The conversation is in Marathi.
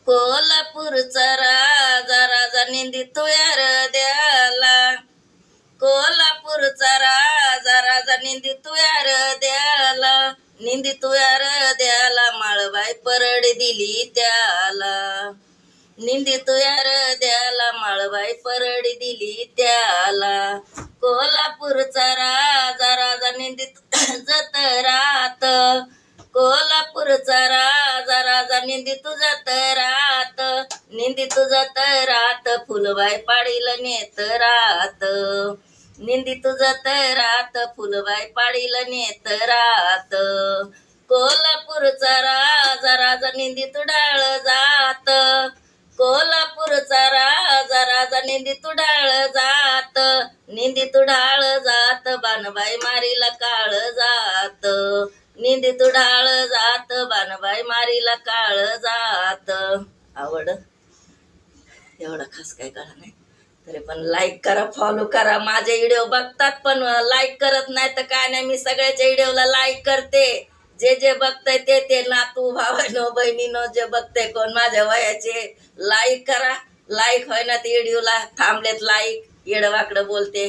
कोल्हापूरचा राजा राजा निंदितो यार द्याला. कोल्हापूरचा राजा राजा निंदितो यार द्याला. निंदितो यार द्याला माळबाई परड दिली त्याला. निंदितो यार द्याला माळबाई परड दिली त्याला. कोल्हापूरचा राजा राजा निंदित जतरात. कोल्हापूरचा राजा राजा निंदितो जतरात. निंदितो जतरात फुलबाई पाडील नेतरात. निंदितो जतरात फुलबाई पाडील नेतरात. कोल्हापूरचा राजा राजा निंदितो डाळ जात. कोल्हापूरचा राजा राजा निंदितो डाळ जात. निंदितो डाळ जात बाणबाई मारीला काळ जात. निंदितो डाळ जात बाणबाई मारीला काळ जात. आवड एवढा खास काय कळा नाही तरी पण लाईक करा, फॉलो करा. माझे व्हिडिओ बघतात पण लाईक करत नाही तर काय नाही. मी सगळ्याच्या व्हिडिओला लाईक करते. जे जे बघताय ते नातू भावानो बहिणीनो जे बघताय कोण माझ्या वयाचे लाईक करा. लाईक होय ना ते व्हिडिओला थांबलेत लाईक. येडवाकडं बोलते